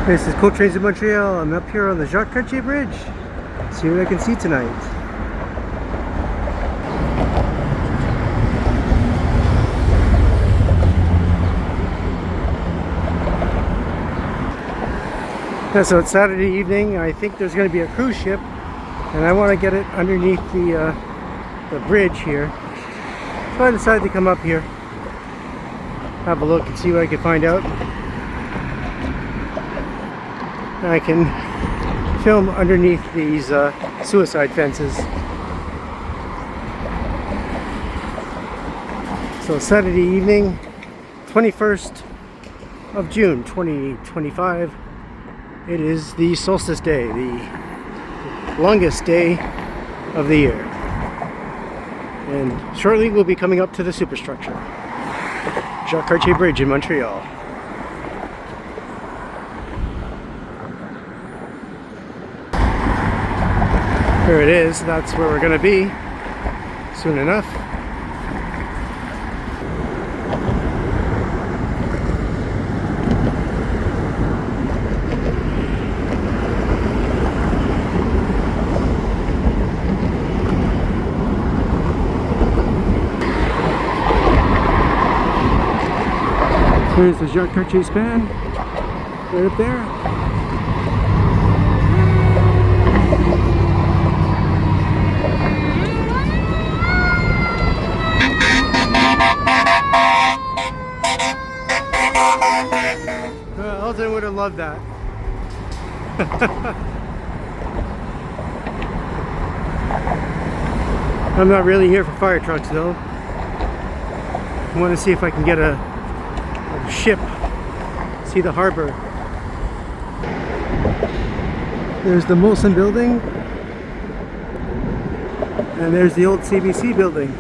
This is Cool Trains in Montreal. I'm up here on the Jacques Cartier Bridge. See what I can see tonight. Yeah, so it's Saturday evening. I think there's going to be a cruise ship, and I want to get it underneath the bridge here. So I decided to come up here, have a look and see what I can find out. I can film underneath these suicide fences. So Saturday evening, 21st of June 2025. It is the solstice day, the longest day of the year. And shortly we'll be coming up to the superstructure, Jacques Cartier Bridge in Montreal. Here it is. That's where we're going to be soon enough. Here's the Jacques Cartier span right up there. Elton would have loved that. I'm not really here for fire trucks though. I want to see if I can get a ship, see the harbor. There's the Molson building, and there's the old CBC building.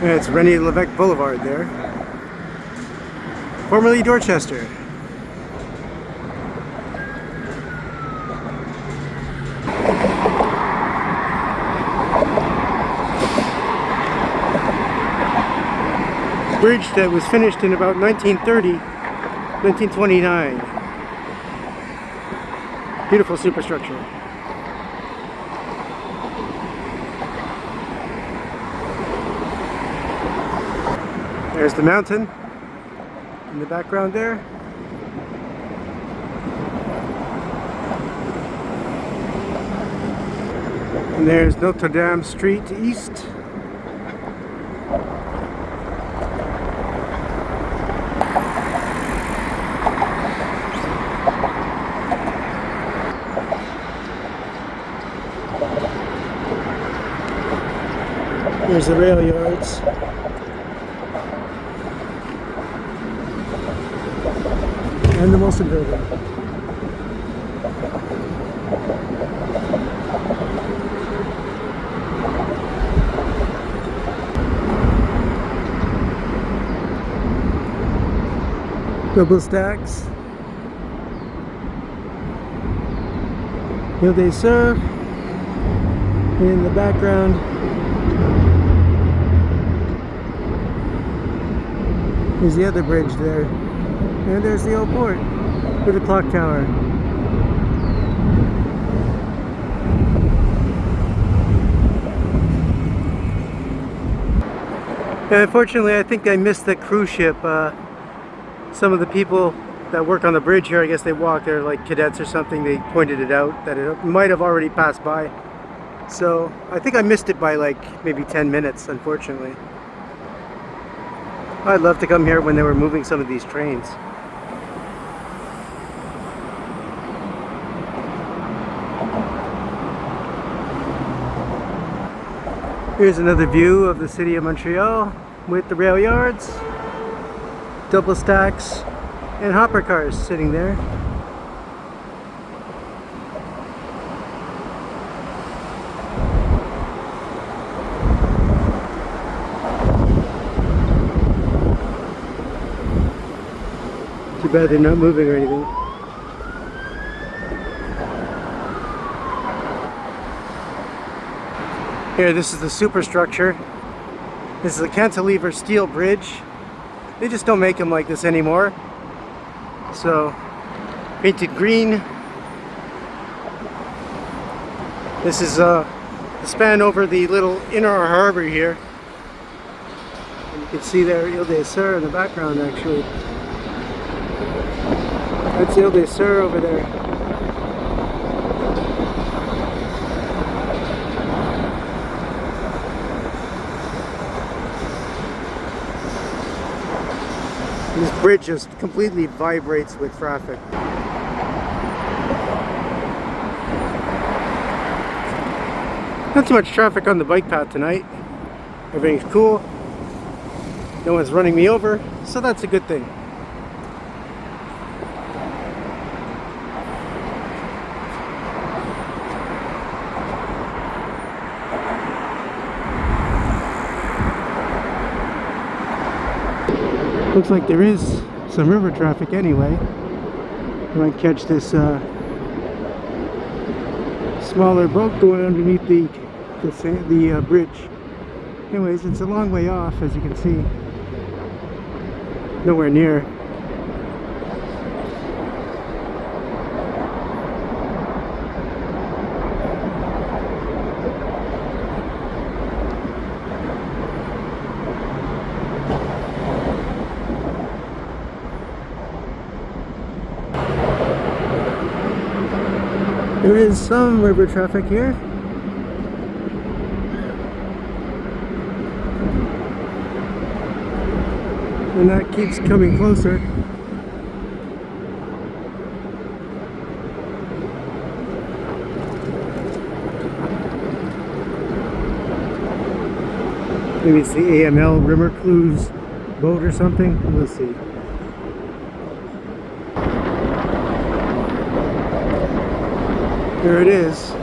Yeah, it's René Lévesque Boulevard there, formerly Dorchester. Bridge that was finished in about 1930, 1929. Beautiful superstructure. There's the mountain in the background there. And there's Notre Dame Street East. There's the rail yards. And the Molson building. Double stacks. Ile St Helene in the background. There's the other bridge there. And there's the old port with the clock tower. And unfortunately, I think I missed the cruise ship. Some of the people that work on the bridge here, I guess they walk, they're like cadets or something, they pointed it out that it might have already passed by. So I think I missed it by like maybe 10 minutes, unfortunately. I'd love to come here when they were moving some of these trains. Here's another view of the city of Montreal with the rail yards, double stacks, and hopper cars sitting there. Too bad they're not moving or anything. Here, this is the superstructure. This is a cantilever steel bridge. They just don't make them like this anymore. So, painted green. This is the span over the little inner harbor here. And you can see there Ile St in the background actually. That's Ile St over there. This bridge just completely vibrates with traffic. Not too much traffic on the bike path tonight. Everything's cool. No one's running me over, so that's a good thing. Looks like there is some river traffic anyway. I might catch this smaller boat going underneath the bridge. Anyways, it's a long way off, as you can see. Nowhere near. There is some river traffic here. And that keeps coming closer. Maybe it's the AML Rimmer Cruise boat or something. We'll see. Here it is.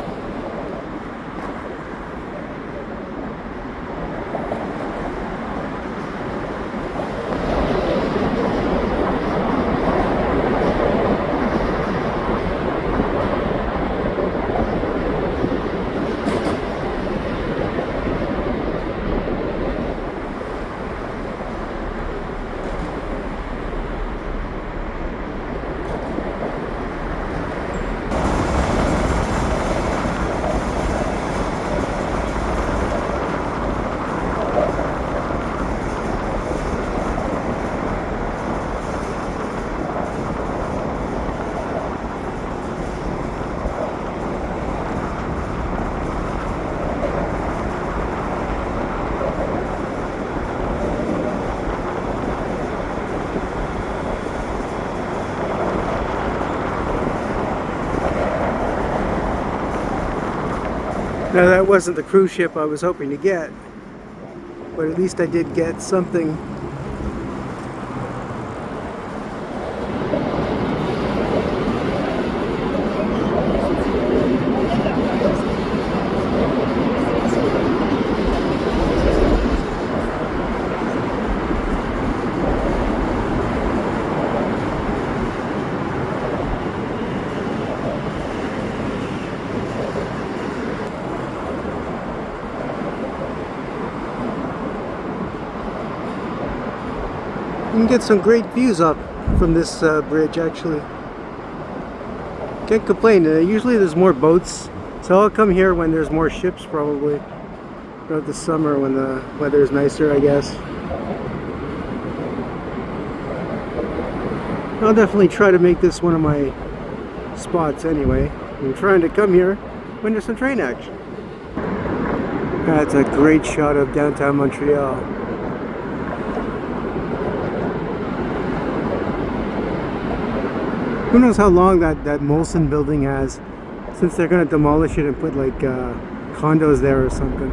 Now that wasn't the cruise ship I was hoping to get, but at least I did get something. You can get some great views up from this bridge actually. Can't complain. Usually there's more boats, so I'll come here when there's more ships probably. Throughout the summer when the weather is nicer, I guess. I'll definitely try to make this one of my spots anyway. I'm trying to come here when there's some train action. That's a great shot of downtown Montreal. Who knows how long that Molson building has, since they're going to demolish it and put like condos there or something.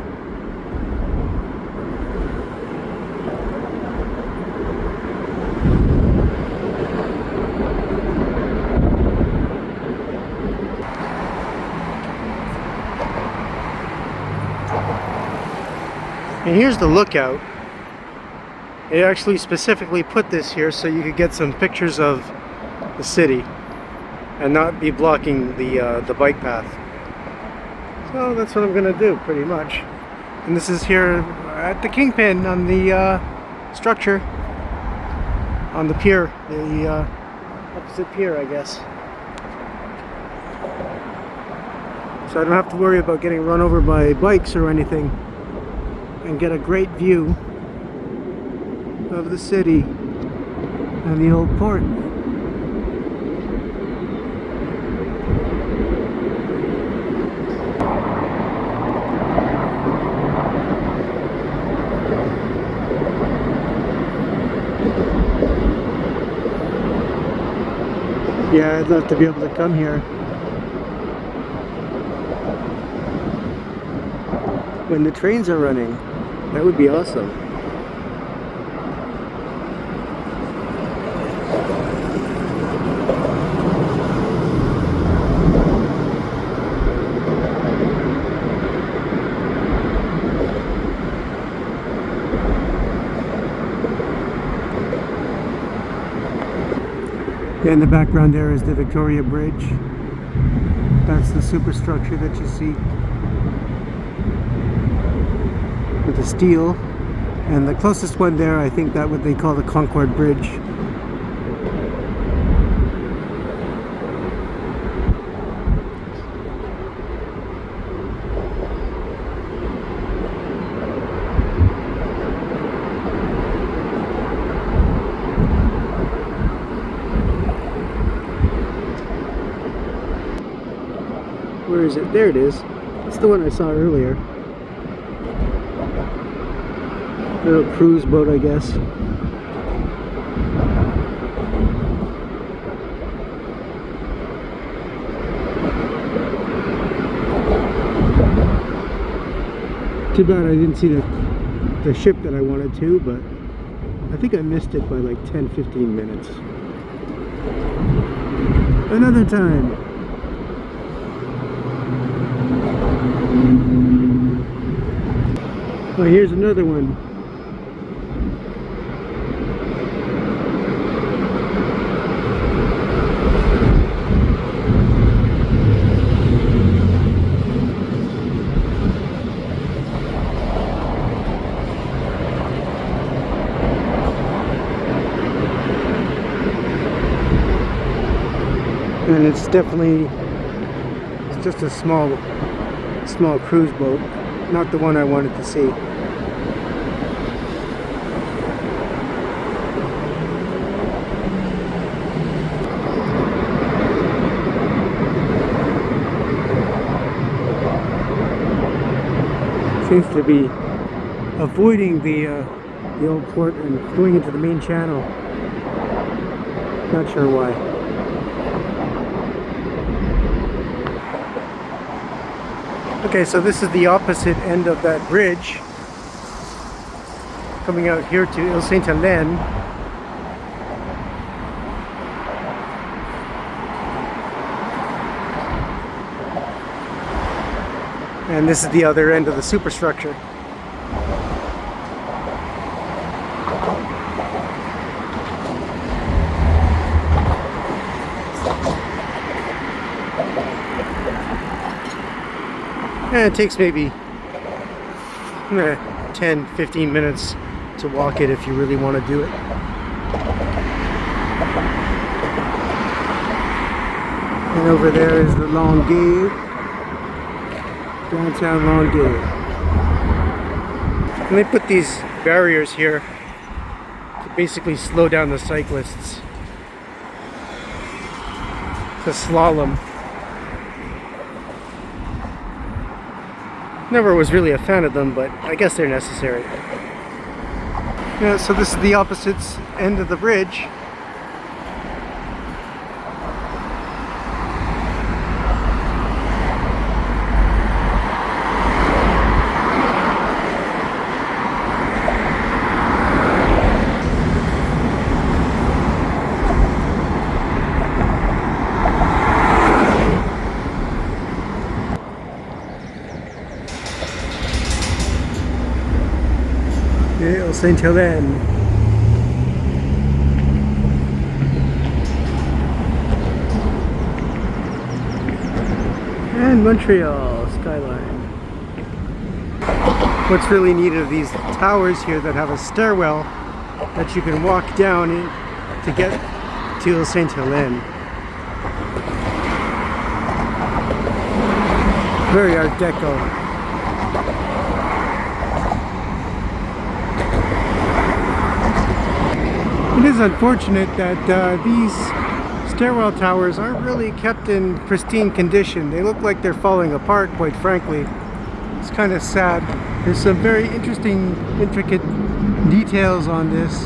And here's the lookout. They actually specifically put this here so you could get some pictures of the city and not be blocking the bike path. So that's what I'm gonna do pretty much. And this is here at the Kingpin on the structure, on the pier, the opposite pier, I guess. So I don't have to worry about getting run over by bikes or anything, and get a great view of the city and the old port. Yeah, I'd love to be able to come here when the trains are running. That would be awesome. Yeah, in the background there is the Victoria Bridge. That's the superstructure that you see with the steel. And the closest one there, I think that what they call the Concord Bridge. Where is it? There it is. It's the one I saw earlier. Little cruise boat, I guess. Too bad I didn't see the ship that I wanted to, but I think I missed it by like 10-15 minutes. Another time. Oh, here's another one. And it's definitely, it's just a small cruise boat, not the one I wanted to see. Seems to be avoiding the old port and going into the main channel. Not sure why. Okay, so this is the opposite end of that bridge, coming out here to Ile St Helene. And this is the other end of the superstructure. And it takes maybe 10-15 minutes to walk it if you really want to do it. And over there is the Longueuil, downtown Longueuil. And they put these barriers here to basically slow down the cyclists to slalom. Never was really a fan of them, but I guess they're necessary. Yeah, so this is the opposite end of the bridge. Ile St Helene. And Montreal Skyline. What's really neat of these towers here that have a stairwell that you can walk down in to get to Ile St Helene. Very Art Deco. It is unfortunate that these stairwell towers aren't really kept in pristine condition. They look like they're falling apart, quite frankly. It's kind of sad. There's some very interesting, intricate details on this.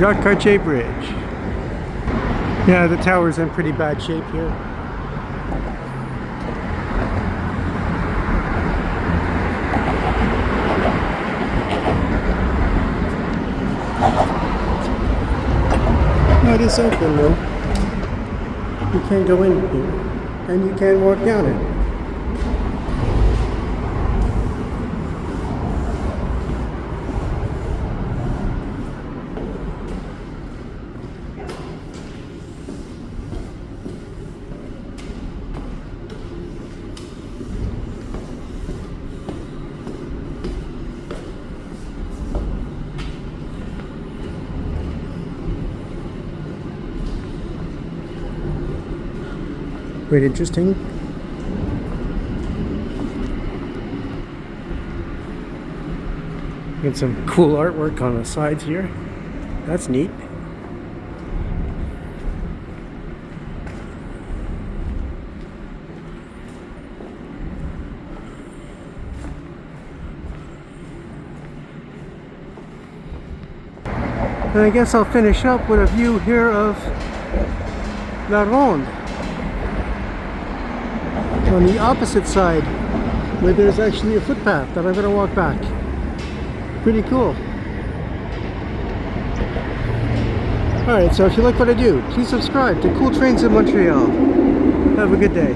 Jacques Cartier Bridge. Yeah, the tower's in pretty bad shape here. No, it is open though. You can't go in here, and you can't walk down it. Quite interesting. Got some cool artwork on the sides here. That's neat. And I guess I'll finish up with a view here of La Ronde. On the opposite side, where there's actually a footpath that I'm going to walk back. Pretty cool. Alright, so if you like what I do, please subscribe to Cool Trains in Montreal. Have a good day.